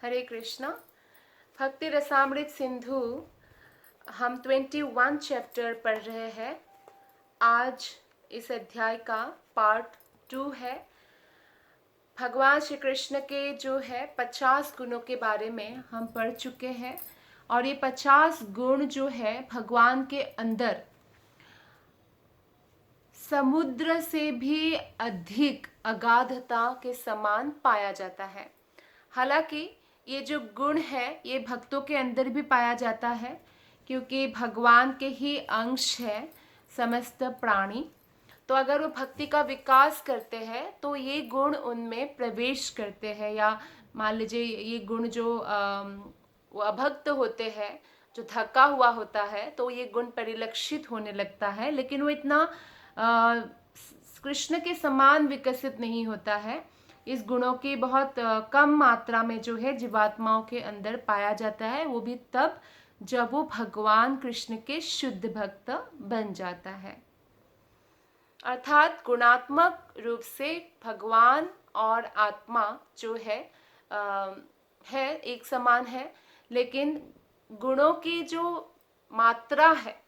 हरे कृष्णा। भक्ति रसामृत सिंधु हम 21 चैप्टर पढ़ रहे हैं। आज इस अध्याय का पार्ट 2 है। भगवान श्री कृष्ण के जो है 50 गुणों के बारे में हम पढ़ चुके हैं और ये 50 गुण जो है भगवान के अंदर समुद्र से भी अधिक अगाधता के समान पाया जाता है। हालांकि ये जो गुण है ये भक्तों के अंदर भी पाया जाता है, क्योंकि भगवान के ही अंश है समस्त प्राणी। तो अगर वो भक्ति का विकास करते हैं तो ये गुण उनमें प्रवेश करते हैं, या मान लीजिए ये गुण जो वो अभक्त होते हैं, जो थका हुआ होता है, तो ये गुण परिलक्षित होने लगता है, लेकिन वो इतना कृष्ण के समान विकसित नहीं होता है। इस गुणों की बहुत कम मात्रा में जो है जीवात्माओं के अंदर पाया जाता है, वो भी तब जब वो भगवान कृष्ण के शुद्ध भक्त बन जाता है। अर्थात गुणात्मक रूप से भगवान और आत्मा जो है एक समान है, लेकिन गुणों की जो मात्रा है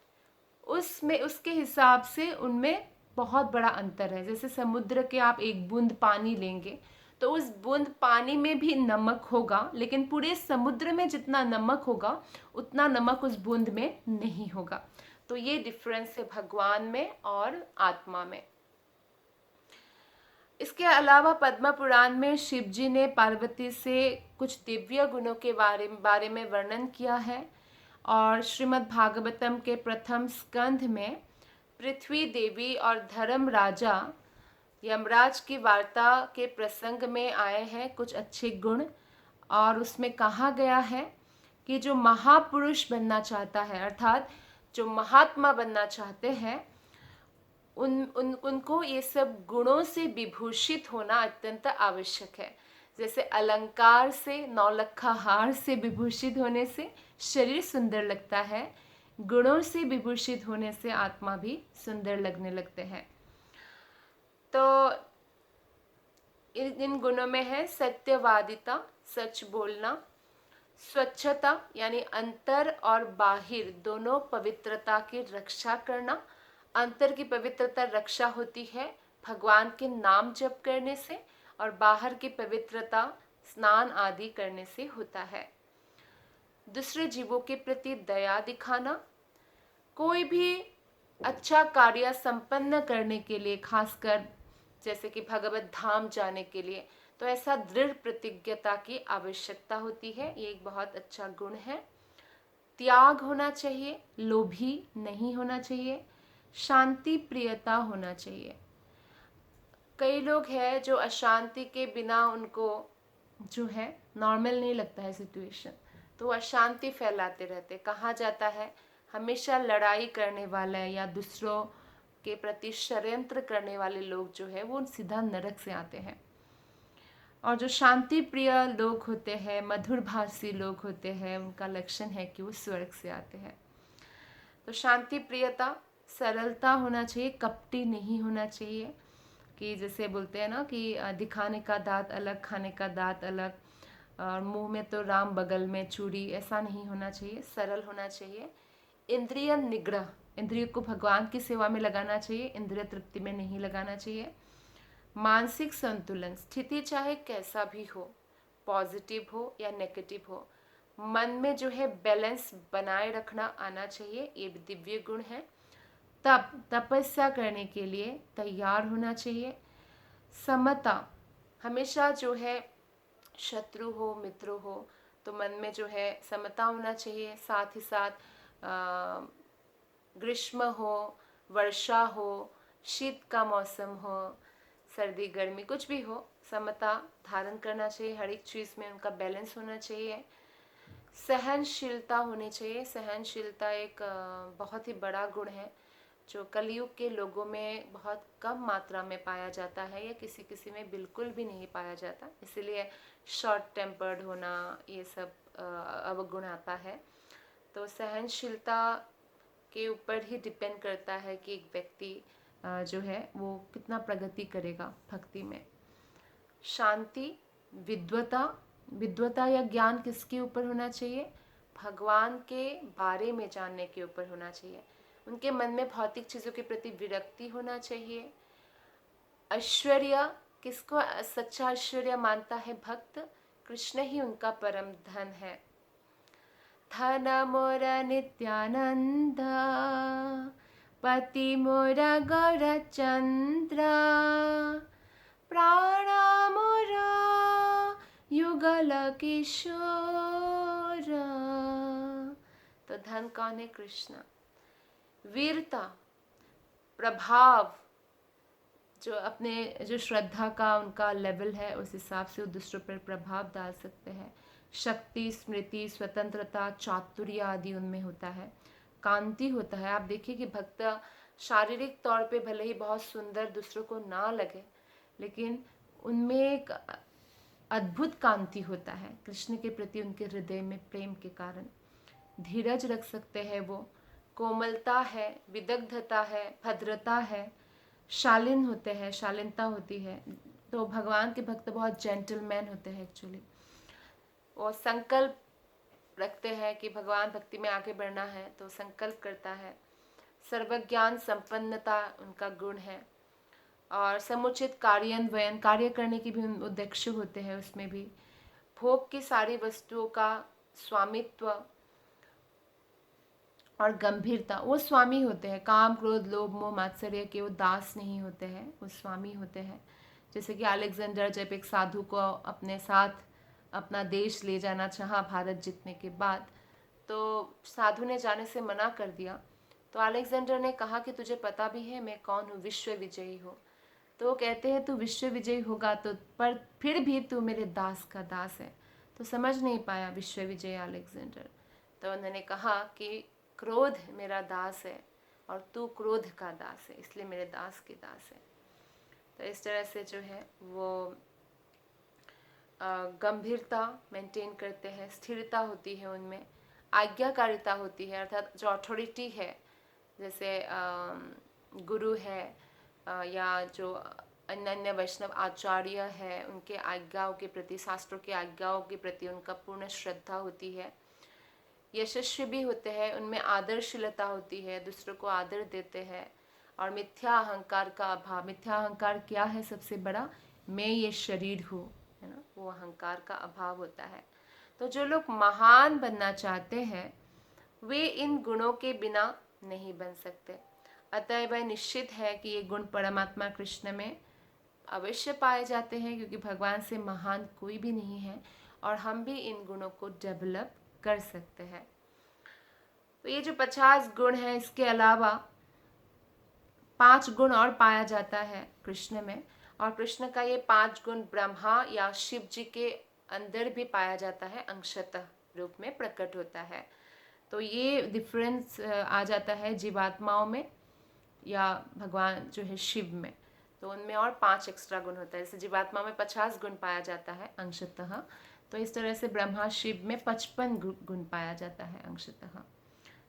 उसमें उसके हिसाब से उनमें बहुत बड़ा अंतर है। जैसे समुद्र के आप एक बूंद पानी लेंगे तो उस बूंद पानी में भी नमक होगा, लेकिन पूरे समुद्र में जितना नमक होगा उतना नमक उस बूंद में नहीं होगा। तो ये डिफरेंस है भगवान में और आत्मा में। इसके अलावा पद्म पुराण में शिव जी ने पार्वती से कुछ दिव्य गुणों के बारे में वर्णन किया है, और श्रीमद् भागवतम के प्रथम स्कंध में पृथ्वी देवी और धर्म राजा यमराज की वार्ता के प्रसंग में आए हैं कुछ अच्छे गुण। और उसमें कहा गया है कि जो महापुरुष बनना चाहता है, अर्थात जो महात्मा बनना चाहते हैं, उनको ये सब गुणों से विभूषित होना अत्यंत आवश्यक है। जैसे अलंकार से, नौलखा हार से विभूषित होने से शरीर सुंदर लगता है, गुणों से विभूषित होने से आत्मा भी सुंदर लगने लगते हैं। तो इन गुणों में है सत्यवादिता, सच बोलना, स्वच्छता यानी अंतर और बाहिर दोनों पवित्रता की रक्षा करना। अंतर की पवित्रता रक्षा होती है भगवान के नाम जप करने से, और बाहर की पवित्रता स्नान आदि करने से होता है। दूसरे जीवों के प्रति दया दिखाना, कोई भी अच्छा कार्य संपन्न करने के लिए, खासकर जैसे कि भगवत धाम जाने के लिए, तो ऐसा दृढ़ प्रतिज्ञता की आवश्यकता होती है। ये एक बहुत अच्छा गुण है। त्याग होना चाहिए, लोभी नहीं होना चाहिए, शांति प्रियता होना चाहिए। कई लोग हैं जो अशांति के बिना उनको जो है नॉर्मल नहीं लगता है सिचुएशन, तो अशांति फैलाते रहते। कहा जाता है हमेशा लड़ाई करने वाला है या दूसरों के प्रति षड्यंत्र करने वाले लोग जो है वो सीधा नरक से आते हैं, और जो शांति प्रिय लोग होते हैं, मधुर भाषी लोग होते हैं, उनका लक्षण है कि वो स्वर्ग से आते हैं। तो शांति प्रियता, सरलता होना चाहिए, कपटी नहीं होना चाहिए। कि जैसे बोलते हैं ना कि दिखाने का दांत अलग, खाने का दांत अलग, और मुंह में तो राम बगल में चूड़ी, ऐसा नहीं होना चाहिए, सरल होना चाहिए। इंद्रिय निग्रह, इंद्रियों को भगवान की सेवा में लगाना चाहिए, इंद्रिय तृप्ति में नहीं लगाना चाहिए। मानसिक संतुलन, स्थिति चाहे कैसा भी हो, पॉजिटिव हो या नेगेटिव हो, मन में जो है बैलेंस बनाए रखना आना चाहिए, ये दिव्य गुण है। तप, तपस्या करने के लिए तैयार होना चाहिए। समता, हमेशा जो है शत्रु हो मित्र हो तो मन में जो है समता होना चाहिए। साथ ही साथ ग्रीष्म हो, वर्षा हो, शीत का मौसम हो, सर्दी गर्मी कुछ भी हो, समता धारण करना चाहिए। हर एक चीज़ में उनका बैलेंस होना चाहिए। सहनशीलता होनी चाहिए। सहनशीलता एक बहुत ही बड़ा गुण है जो कलयुग के लोगों में बहुत कम मात्रा में पाया जाता है, या किसी किसी में बिल्कुल भी नहीं पाया जाता। इसीलिए शॉर्ट टेम्पर्ड होना ये सब अवगुण आता है। तो सहनशीलता के ऊपर ही डिपेंड करता है कि एक व्यक्ति जो है वो कितना प्रगति करेगा भक्ति में। शांति, विद्वता, विद्वता या ज्ञान किसके ऊपर होना चाहिए? भगवान के बारे में जानने के ऊपर होना चाहिए। उनके मन में भौतिक चीज़ों के प्रति विरक्ति होना चाहिए। ऐश्वर्य, किसको सच्चा ऐश्वर्य मानता है भक्त? कृष्ण ही उनका परम धन है। धन मोर नित्यानंद, पति मोर गौरचंद्र, प्राण मोर युगल किशोर। तो धन कौन है? कृष्ण। वीरता, प्रभाव, जो श्रद्धा का उनका लेवल है उस हिसाब से वो दूसरों पर प्रभाव डाल सकते हैं। शक्ति, स्मृति, स्वतंत्रता, चातुर्य आदि उनमें होता है। कांति होता है। आप देखिए कि भक्त शारीरिक तौर पे भले ही बहुत सुंदर दूसरों को ना लगे, लेकिन उनमें एक अद्भुत कांति होता है कृष्ण के प्रति उनके हृदय में प्रेम के कारण। धीरज रख सकते हैं वो, कोमलता है, विदग्धता है, भद्रता है, शालीन होते हैं, शालीनता होती है। तो भगवान के भक्त बहुत जेंटलमैन होते हैं एक्चुअली। वो संकल्प रखते हैं कि भगवान भक्ति में आगे बढ़ना है तो संकल्प करता है। सर्वज्ञान संपन्नता उनका गुण है। और समुचित कार्यान्वयन, कार्य करने की भी उद्देश्य होते हैं उसमें भी। भोग की सारी वस्तुओं का स्वामित्व और गंभीरता, वो स्वामी होते हैं। काम, क्रोध, लोभ, मोह, मात्सर्य के वो दास नहीं होते हैं, वो स्वामी होते हैं। जैसे कि अलेक्जेंडर जब एक साधु को अपने साथ अपना देश ले जाना चाहा भारत जीतने के बाद, तो साधु ने जाने से मना कर दिया। तो अलेक्जेंडर ने कहा कि तुझे पता भी है मैं कौन हूँ, विश्व विजयी हूँ। तो वो कहते हैं तू विश्व विजयी होगा तो पर फिर भी तू मेरे दास का दास है। तो समझ नहीं पाया विश्व विजयी अलेक्जेंडर। तो उन्होंने कहा कि क्रोध मेरा दास है और तू क्रोध का दास है, इसलिए मेरे दास के दास है। तो इस तरह से जो है वो गंभीरता मेंटेन करते हैं, स्थिरता होती है उनमें, आज्ञाकारिता होती है, अर्थात जो अथॉरिटी है, जैसे गुरु है या जो अन्य वैष्णव आचार्य है, उनके आज्ञाओं के प्रति, शास्त्रों के आज्ञाओं के प्रति उनका पूर्ण श्रद्धा होती है। यशस्वी भी होते हैं, उनमें आदर्शशीलता होती है, दूसरों को आदर देते हैं। और मिथ्या अहंकार का अभाव। मिथ्या अहंकार क्या है? सबसे बड़ा, मैं ये शरीर हूँ, है ना, वो अहंकार का अभाव होता है। तो जो लोग महान बनना चाहते हैं वे इन गुणों के बिना नहीं बन सकते। अतः वह निश्चित है कि ये गुण परमात्मा कृष्ण में अवश्य पाए जाते हैं, क्योंकि भगवान से महान कोई भी नहीं है और हम भी इन गुणों को डेवलप कर सकते हैं। तो ये जो 50 गुण है, इसके अलावा 5 गुण और पाया जाता है कृष्ण में। और कृष्ण का ये 5 गुण ब्रह्मा या शिव जी के अंदर भी पाया जाता है, अंशतः रूप में प्रकट होता है। तो ये डिफरेंस आ जाता है जीवात्माओं में या भगवान जो है शिव में। तो उनमें और 5 एक्स्ट्रा गुण होता है। जैसे जीवात्मा में 50 गुण पाया जाता है अंशतः, तो इस तरह से ब्रह्मा शिव में 55 गुण पाया जाता है अंशतः।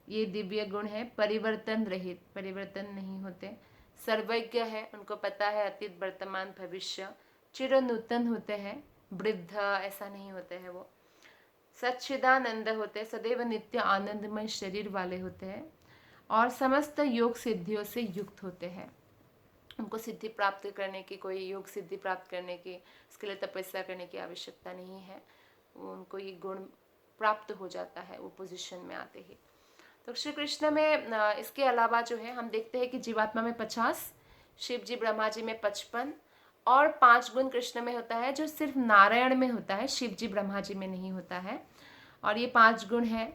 ये दिव्य गुण है, परिवर्तन रहित, परिवर्तन नहीं होते। सर्वज्ञ है, उनको पता है अतीत, वर्तमान, भविष्य। चिरनूतन होते हैं, वृद्ध ऐसा नहीं होते हैं वो। सच्चिदानंद होते हैं, सदैव नित्य आनंदमय शरीर वाले होते हैं। और समस्त योग सिद्धियों से युक्त होते हैं। उनको सिद्धि प्राप्त करने की, कोई योग सिद्धि प्राप्त करने की, इसके लिए तपस्या करने की आवश्यकता नहीं है। उनको ये गुण प्राप्त हो जाता है वो पोजीशन में आते ही। तो श्री कृष्ण में इसके अलावा जो है हम देखते हैं कि जीवात्मा में 50, शिव जी ब्रह्मा जी में 55 और 5 गुण कृष्ण में होता है जो सिर्फ नारायण में होता है, शिव जी ब्रह्मा जी में नहीं होता है। और ये 5 गुण है।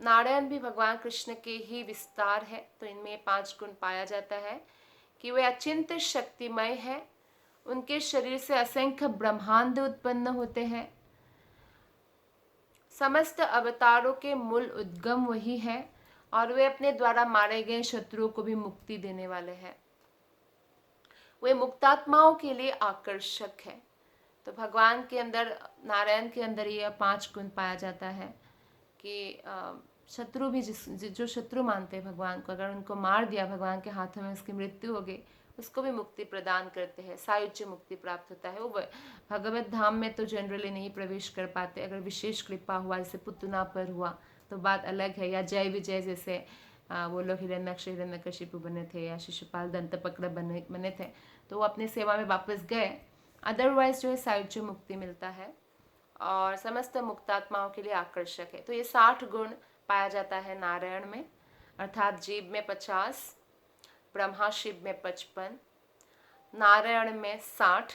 नारायण भी भगवान कृष्ण के ही विस्तार है, तो इनमें 5 गुण पाया जाता है कि वे अचिंत शक्तिमय है। उनके शरीर से असंख्य ब्रह्मांड उत्पन्न होते हैं। समस्त अवतारों के मूल उद्गम वही है और वे अपने द्वारा मारे गए शत्रुओं को भी मुक्ति देने वाले हैं। वे मुक्तात्माओं के लिए आकर्षक है। तो भगवान के अंदर, नारायण के अंदर ये 5 गुण पाया जाता है कि शत्रु भी जो शत्रु मानते हैं भगवान को, अगर उनको मार दिया भगवान के हाथों में उसकी मृत्यु हो गई, उसको भी मुक्ति प्रदान करते हैं, सायुज्य मुक्ति प्राप्त होता है। वो भगवत धाम में तो जनरली नहीं प्रवेश कर पाते, अगर विशेष कृपा हुआ, जैसे पुतना पर हुआ तो बात अलग है, या जय विजय जैसे वो लोग हिरण्यक्ष हिरण्यकशिपु बने थे, या शिशुपाल दंतपक्र बने थे, तो वो अपनी सेवा में वापस गए। अदरवाइज जो है सायुज्य मुक्ति मिलता है और समस्त मुक्तात्माओं के लिए आकर्षक है। तो ये 60 गुण पाया जाता है नारायण में, अर्थात जीव में 50, ब्रह्मा शिव में 55, नारायण में 60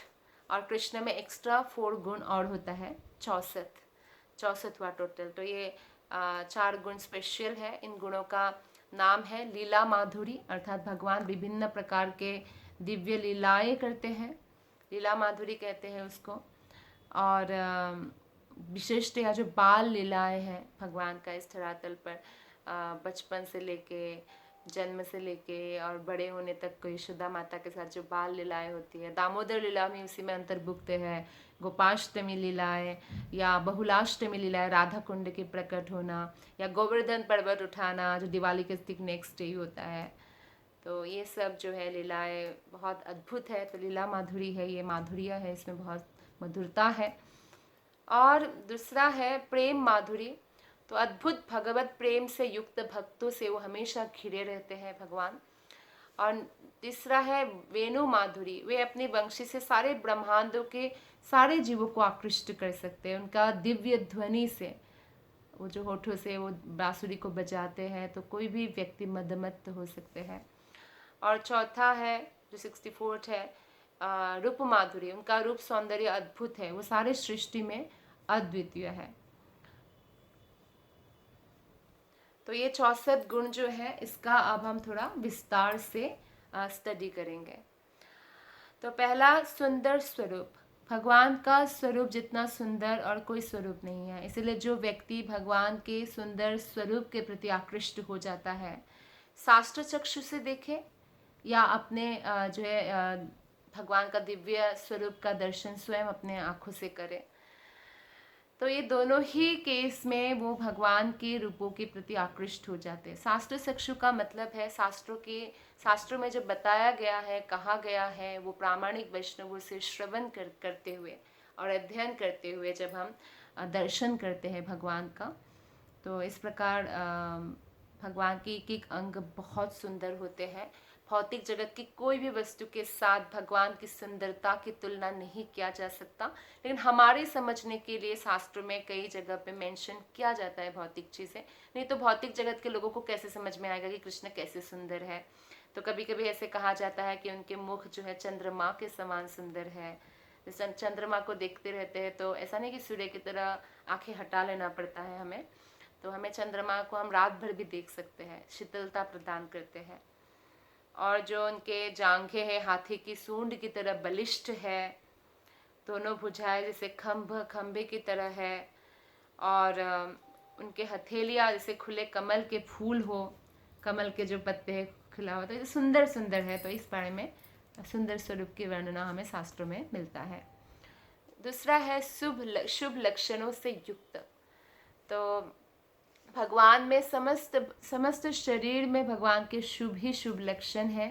और कृष्ण में एक्स्ट्रा 4 गुण और होता है 64 हुआ टोटल। तो ये 4 गुण स्पेशल है। इन गुणों का नाम है लीला माधुरी, अर्थात भगवान विभिन्न प्रकार के दिव्य लीलाएं करते हैं, लीला माधुरी कहते हैं उसको। और विशेषतया जो बाल लीलाएं हैं भगवान का इस धरातल पर, बचपन से लेके, जन्म से लेके और बड़े होने तक को यशोदा माता के साथ जो बाल लीलाएं होती है, दामोदर लीला में उसी में अंतर्भुक्त है, गोपाष्टमी लीलाएं या बहुलाष्टमी लीलाएं, राधा कुंड के प्रकट होना, या गोवर्धन पर्वत उठाना जो दिवाली के ठीक नेक्स्ट डे होता है। तो ये सब जो है लीलाएं बहुत अद्भुत है। तो लीला माधुरी है, ये माधुर्य है, इसमें बहुत मधुरता है। और दूसरा है प्रेम माधुरी। तो अद्भुत भगवत प्रेम से युक्त भक्तों से वो हमेशा घिरे रहते हैं भगवान। और तीसरा है वेणु माधुरी, वे अपनी वंशी से सारे ब्रह्मांडों के सारे जीवों को आकृष्ट कर सकते हैं। उनका दिव्य ध्वनि से, वो जो होठों से वो बांसुरी को बजाते हैं तो कोई भी व्यक्ति मदमत्त हो सकते हैं। और चौथा है जो 64 है रूप माधुरी, उनका रूप सौंदर्य अद्भुत है, वो सारे सृष्टि में अद्वितीय है। तो ये 64 गुण जो है इसका अब हम थोड़ा विस्तार से स्टडी करेंगे। तो पहला सुंदर स्वरूप, भगवान का स्वरूप जितना सुंदर और कोई स्वरूप नहीं है, इसलिए जो व्यक्ति भगवान के सुंदर स्वरूप के प्रति आकृष्ट हो जाता है, शास्त्र चक्षु से देखे या अपने जो है भगवान का दिव्य स्वरूप का दर्शन स्वयं अपने आँखों से करे, तो ये दोनों ही केस में वो भगवान के रूपों के प्रति आकृष्ट हो जाते हैं। शास्त्र चक्षु का मतलब है शास्त्रों में जो बताया गया है, कहा गया है, वो प्रामाणिक वैष्णवों से श्रवण करते हुए और अध्ययन करते हुए जब हम दर्शन करते हैं भगवान का, तो इस प्रकार भगवान के एक एक अंग बहुत सुंदर होते हैं। भौतिक जगत की कोई भी वस्तु के साथ भगवान की सुंदरता की तुलना नहीं किया जा सकता, लेकिन हमारे समझने के लिए शास्त्रों में कई जगह पे मेंशन किया जाता है भौतिक चीज़ें, नहीं तो भौतिक जगत के लोगों को कैसे समझ में आएगा कि कृष्ण कैसे सुंदर है। तो कभी कभी ऐसे कहा जाता है कि उनके मुख जो है चंद्रमा के समान सुंदर है। जैसे चंद्रमा को देखते रहते हैं तो ऐसा नहीं कि सूर्य की तरह आंखें हटा लेना पड़ता है हमें, तो हमें चंद्रमा को हम रात भर भी देख सकते हैं, शीतलता प्रदान करते हैं। और जो उनके जांघें हैं हाथी की सूंड की तरह बलिष्ठ है, दोनों भुजाएं जैसे खंभे की तरह है, और उनके हथेलियाँ जैसे खुले कमल के फूल हो, कमल के जो पत्ते हैं खिला हुआ, तो ये सुंदर सुंदर है। तो इस बारे में सुंदर स्वरूप की वर्णना हमें शास्त्रों में मिलता है। दूसरा है शुभ लक्षणों से युक्त। तो भगवान में समस्त शरीर में भगवान के शुभ ही शुभ लक्षण हैं।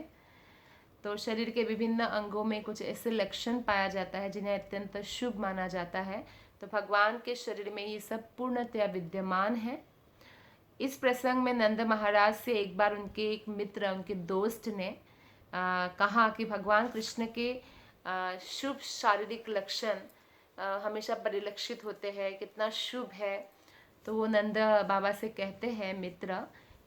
तो शरीर के विभिन्न अंगों में कुछ ऐसे लक्षण पाया जाता है जिन्हें अत्यंत शुभ माना जाता है। तो भगवान के शरीर में ये सब पूर्णतया विद्यमान है। इस प्रसंग में नंद महाराज से एक बार उनके एक मित्र, उनके दोस्त ने कहा कि भगवान कृष्ण के शुभ शारीरिक लक्षण हमेशा परिलक्षित होते हैं, कितना शुभ है। तो वो नंद बाबा से कहते हैं मित्र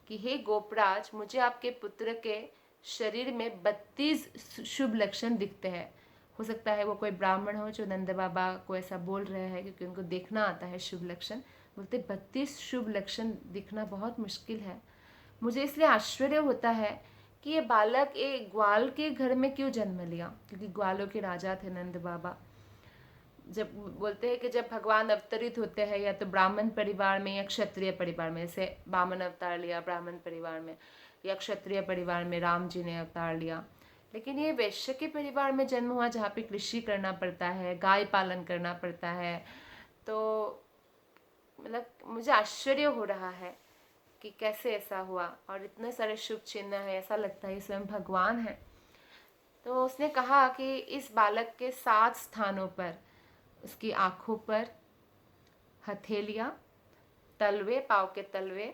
कि हे गोपराज, मुझे आपके पुत्र के शरीर में 32 शुभ लक्षण दिखते हैं। हो सकता है वो कोई ब्राह्मण हो जो नंद बाबा को ऐसा बोल रहे हैं क्योंकि उनको देखना आता है शुभ लक्षण। बोलते 32 शुभ लक्षण दिखना बहुत मुश्किल है। मुझे इसलिए आश्चर्य होता है कि ये बालक एक ग्वाल के घर में क्यों जन्म लिया, क्योंकि ग्वालों के राजा थे नंद बाबा। जब बोलते हैं कि जब भगवान अवतरित होते हैं या तो ब्राह्मण परिवार में या क्षत्रिय परिवार में, जैसे वामन अवतार लिया ब्राह्मण परिवार में, या क्षत्रिय परिवार में राम जी ने अवतार लिया, लेकिन ये वैश्य के परिवार में जन्म हुआ जहाँ पे कृषि करना पड़ता है, गाय पालन करना पड़ता है। तो मतलब मुझे आश्चर्य हो रहा है कि कैसे ऐसा हुआ, और इतने सारे शुभ चिन्ह हैं, ऐसा लगता है ये स्वयं भगवान है। तो उसने कहा कि इस बालक के 7 स्थानों पर, उसकी आँखों पर हथेलियाँ, तलवे, पाँव के तलवे,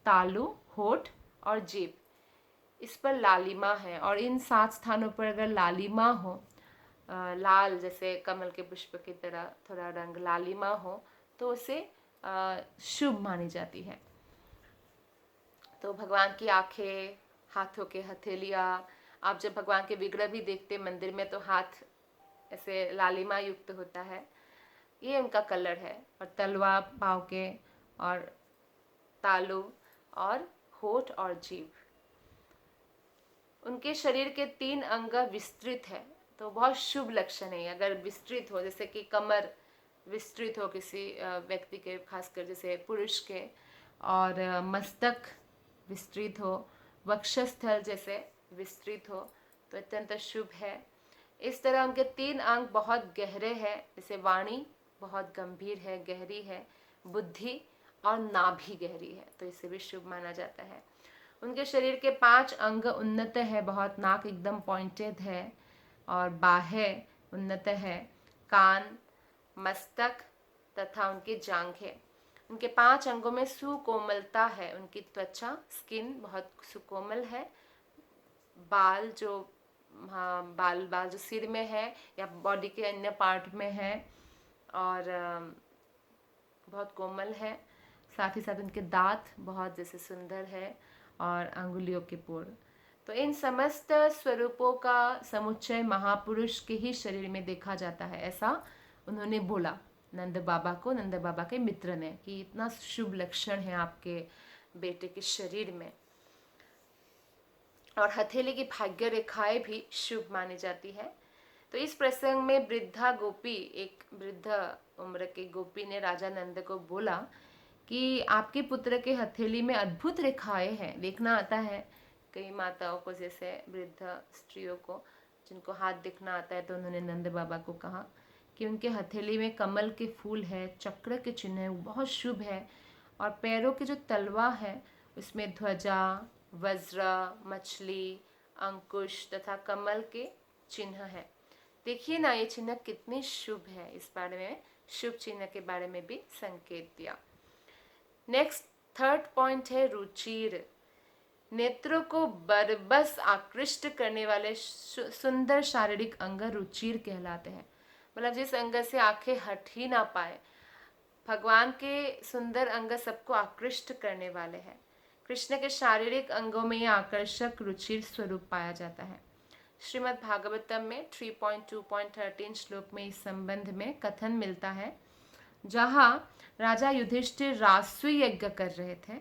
तालू, होठ और जीभ, इस पर लालिमा है। और इन 7 स्थानों पर अगर लालिमा हो, लाल जैसे कमल के पुष्प की तरह थोड़ा रंग लालिमा हो, तो उसे शुभ मानी जाती है। तो भगवान की आंखें, हाथों के हथेलियाँ, आप जब भगवान के विग्रह भी देखते मंदिर में तो हाथ ऐसे लालिमा युक्त होता है, ये उनका कलर है। और तलवा पाँव के, और तालु, और होठ और जीभ। उनके शरीर के 3 अंग विस्तृत है, तो बहुत शुभ लक्षण है। अगर विस्तृत हो, जैसे कि कमर विस्तृत हो किसी व्यक्ति के, खासकर जैसे पुरुष के, और मस्तक विस्तृत हो, वक्षस्थल जैसे विस्तृत हो, तो अत्यंत शुभ है। इस तरह उनके 3 अंग बहुत गहरे हैं, जैसे वाणी बहुत गंभीर है, गहरी है, बुद्धि और नाभि गहरी है, तो इसे भी शुभ माना जाता है। उनके शरीर के 5 अंग उन्नत है बहुत, नाक एकदम पॉइंटेड है, और बाहें उन्नत है, कान, मस्तक तथा उनकी जांघें। उनके 5 अंगों में सुकोमलता है, उनकी त्वचा, स्किन बहुत सुकोमल है। बाल जो, हाँ, बाल जो सिर में है या बॉडी के अन्य पार्ट में है, और बहुत कोमल है। साथ ही साथ उनके दांत बहुत जैसे सुंदर है, और अंगुलियों के पोर। तो इन समस्त स्वरूपों का समुच्चय महापुरुष के ही शरीर में देखा जाता है, ऐसा उन्होंने बोला नंद बाबा को, नंद बाबा के मित्र ने, कि इतना शुभ लक्षण है आपके बेटे के शरीर में। और हथेली की भाग्य रेखाएं भी शुभ मानी जाती है। तो इस प्रसंग में वृद्धा गोपी, एक वृद्ध उम्र के गोपी ने राजा नंद को बोला कि आपके पुत्र के हथेली में अद्भुत रेखाएं हैं। देखना आता है कई माताओं को, जैसे वृद्ध स्त्रियों को जिनको हाथ दिखना आता है, तो उन्होंने नंद बाबा को कहा कि उनके हथेली में कमल के फूल है, चक्र के चिन्ह है, वो बहुत शुभ है। और पैरों के जो तलवा है उसमें ध्वजा, वज्र, मछली, अंकुश तथा कमल के चिन्ह है। देखिए ना, ये चिन्ह कितनी शुभ है। इस बारे में, शुभ चिन्ह के बारे में भी संकेत दिया। नेक्स्ट 3rd पॉइंट है रुचिर। नेत्रों को बरबस आकृष्ट करने वाले सुंदर शारीरिक अंग रुचिर कहलाते हैं। मतलब जिस अंग से आंखें हट ही ना पाए। भगवान के सुंदर अंग सबको आकृष्ट करने वाले हैं। कृष्ण के शारीरिक अंगों में यह आकर्षक रुचिर स्वरूप पाया जाता है। श्रीमद् भागवतम में 3.2.13 श्लोक में इस संबंध में कथन मिलता है, जहाँ राजा युधिष्ठिर रासु यज्ञ कर रहे थे,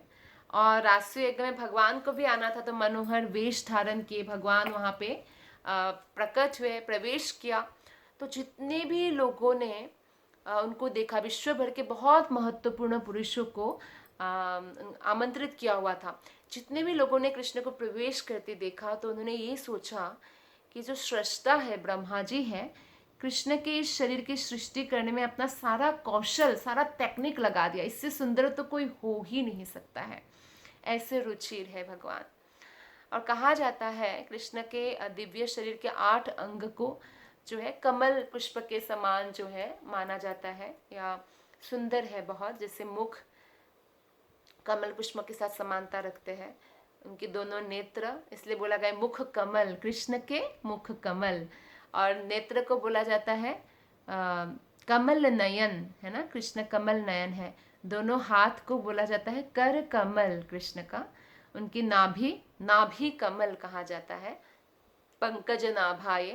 और रासु यज्ञ में भगवान को भी आना था, तो मनोहर वेश धारण किए भगवान वहाँ पे प्रकट हुए, प्रवेश किया। तो जितने भी लोगों ने उनको देखा, विश्व भर के बहुत महत्वपूर्ण पुरुषों को आमंत्रित किया हुआ था, जितने भी लोगों ने कृष्ण को प्रवेश करते देखा, तो उन्होंने ये सोचा कि जो सृष्टा है, ब्रह्मा जी है, कृष्ण के इस शरीर की सृष्टि करने में अपना सारा कौशल, सारा टेक्निक लगा दिया, इससे सुंदर तो कोई हो ही नहीं सकता है। ऐसे रुचिर है भगवान। और कहा जाता है कृष्ण के दिव्य शरीर के 8 अंग को जो है कमल पुष्प के समान जो है माना जाता है, या सुंदर है बहुत, जैसे मुख कमल पुष्प के साथ समानता रखते हैं। उनके दोनों नेत्र, इसलिए बोला गया मुख कमल, कृष्ण के मुख कमल। और नेत्र को बोला जाता है कमल नयन, है ना, कृष्ण कमल नयन है। दोनों हाथ को बोला जाता है कर कमल कृष्ण का। उनकी नाभि कमल कहा जाता है। पंकज नाभाय,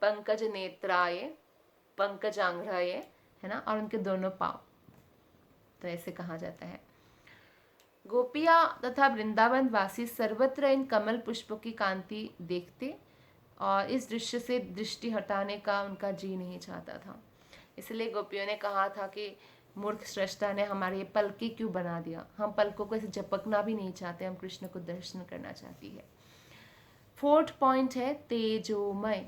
पंकज नेत्राय, पंकजांघ्राय, है ना। और उनके दोनों पाँव, तो ऐसे कहा जाता है। गोपियाँ तथा वृंदावन वासी सर्वत्र इन कमल पुष्पों की कांति देखते, और इस दृश्य से दृष्टि हटाने का उनका जी नहीं चाहता था। इसलिए गोपियों ने कहा था कि मूर्ख सृष्टा ने हमारे पलके क्यों बना दिया, हम पलकों को ऐसे झपकना भी नहीं चाहते, हम कृष्ण को दर्शन करना चाहती है। 4th पॉइंट है तेजोमय।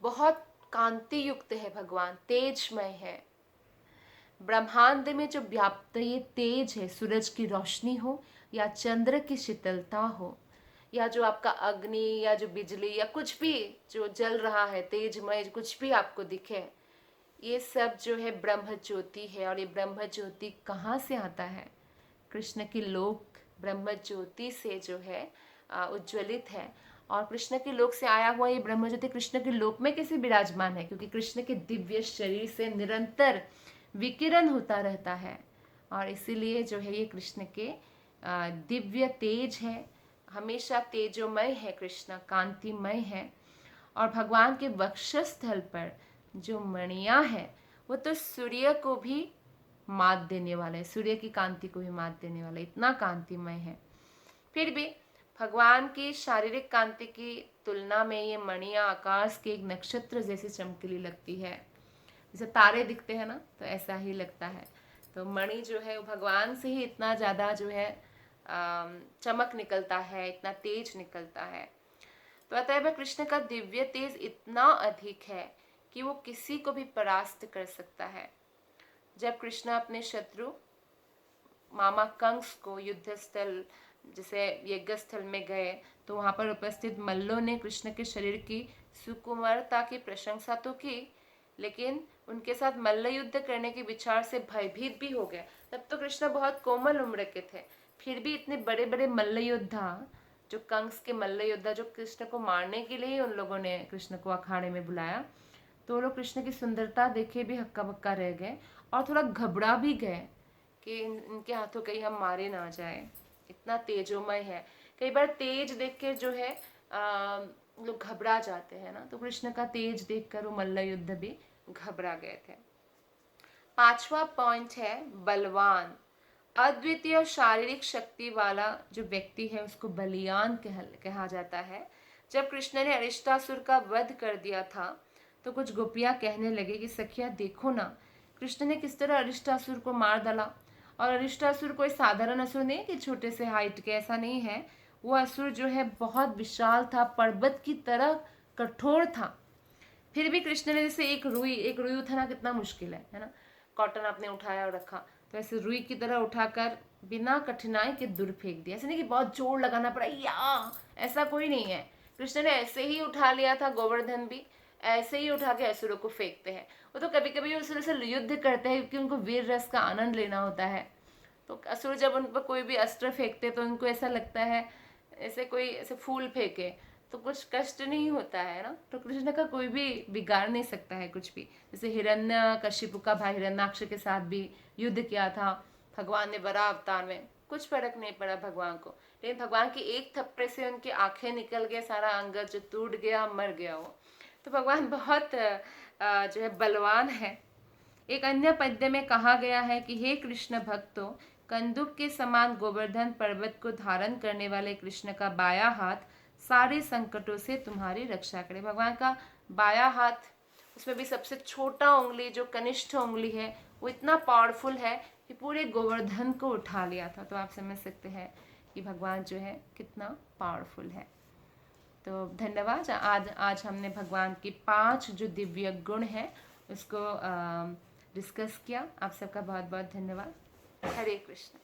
बहुत कांति युक्त है भगवान, तेजमय है। ब्रह्मांड में जो व्याप्त ये तेज है, सूरज की रोशनी हो या चंद्र की शीतलता हो या जो आपका अग्नि या जो बिजली या कुछ भी जो जल रहा है, तेजमय कुछ भी आपको दिखे, ये सब जो है ब्रह्म ज्योति है। और ये ब्रह्म ज्योति कहाँ से आता है? कृष्ण की लोक ब्रह्म ज्योति से जो है उज्ज्वलित है। और कृष्ण के लोक से आया हुआ ये ब्रह्म ज्योति कृष्ण के लोक में कैसे विराजमान है? क्योंकि कृष्ण के दिव्य शरीर से निरंतर विकिरण होता रहता है, और इसीलिए जो है ये कृष्ण के दिव्य तेज है, हमेशा तेजोमय है, कृष्ण कांतिमय है। और भगवान के वक्षस्थल पर जो मणियां है वो तो सूर्य को भी मात देने वाला है, सूर्य की कांति को भी मात देने वाला है, इतना कांतिमय है। फिर भी भगवान की शारीरिक कांति की तुलना में ये मणियां आकाश के एक नक्षत्र जैसी चमकीली लगती है। जैसे तारे दिखते हैं ना, तो ऐसा ही लगता है। तो मणि जो है वो भगवान से ही इतना ज़्यादा जो है चमक निकलता है, इतना तेज निकलता है। तो अतएव कृष्ण का दिव्य तेज इतना अधिक है कि वो किसी को भी परास्त कर सकता है। जब कृष्ण अपने शत्रु मामा कंस को युद्ध स्थल जैसे यज्ञ स्थल में गए, तो वहां पर उपस्थित मल्लों ने कृष्ण के शरीर की सुकुमारता की प्रशंसा तो की, लेकिन उनके साथ मल्ल युद्ध करने के विचार से भयभीत भी हो गए। तब तो कृष्ण बहुत कोमल उम्र के थे, फिर भी इतने बड़े बड़े मल्ल योद्धा, जो कंस के मल्ल योद्धा, जो कृष्ण को मारने के लिए उन लोगों ने कृष्ण को अखाड़े में बुलाया, तो वो लोग कृष्ण की सुंदरता देखे भी हक्का बक्का रह गए और थोड़ा घबरा भी गए कि इनके हाथों कहीं हम मारे ना जाए, इतना तेजोमय है। कई बार तेज देख के जो है लोग घबरा जाते हैं ना, तो कृष्ण का तेज देखकर वो मल्ल युद्ध भी घबरा गए थे। 5वां पॉइंट है बलवान। अद्वितीय शारीरिक शक्ति वाला जो व्यक्ति है उसको बलियान कहा जाता है। जब कृष्ण ने अरिष्टासुर का वध कर दिया था, तो कुछ गोपियां कहने लगे कि सखिया देखो ना, कृष्ण ने किस तरह अरिष्टासुर को मार डाला। और अरिष्टासुर कोई साधारण असुर नहीं है कि छोटे से हाइट के, ऐसा नहीं है। वो असुर जो है बहुत विशाल था, पर्वत की तरह कठोर था। फिर भी कृष्ण ने जैसे एक रुई उठाना कितना मुश्किल है ना, कॉटन आपने उठाया और रखा, तो ऐसे रुई की तरह उठाकर बिना कठिनाई के दूर फेंक दिया। ऐसे नहीं कि बहुत जोर लगाना पड़ा या, ऐसा कोई नहीं है। कृष्ण ने ऐसे ही उठा लिया था, गोवर्धन भी ऐसे ही उठा के असुरों को फेंकते हैं। वो तो कभी कभी असुरों से युद्ध करते हैं क्योंकि उनको वीर रस का आनंद लेना होता है। तो असुर जब उन पर कोई भी अस्त्र फेंकते तो उनको ऐसा लगता है ऐसे कोई ऐसे फूल फेंके तो कुछ कष्ट नहीं होता है ना। तो कृष्ण का कोई भी बिगाड़ नहीं सकता है कुछ भी। जैसे हिरण्य कशिपु का भाई हिरण्याक्ष के साथ भी युद्ध किया था भगवान ने वराह अवतार में, कुछ फर्क नहीं पड़ा भगवान को। लेकिन भगवान की एक थप्पड़ से उनकी आंखें निकल गए, सारा अंग जो टूट गया, मर गया वो। तो भगवान बहुत जो है बलवान है। एक अन्य पद्य में कहा गया है कि हे कृष्ण भक्तों, कंदुक के समान गोवर्धन पर्वत को धारण करने वाले कृष्ण का बाया हाथ सारे संकटों से तुम्हारी रक्षा करे। भगवान का बाया हाथ, उसमें भी सबसे छोटा उंगली जो कनिष्ठ उंगली है, वो इतना पावरफुल है कि पूरे गोवर्धन को उठा लिया था। तो आप समझ सकते हैं कि भगवान जो है कितना पावरफुल है। तो धन्यवाद। आज हमने भगवान की 5 जो दिव्य गुण है उसको डिस्कस किया। आप सबका बहुत बहुत धन्यवाद। हरे कृष्ण।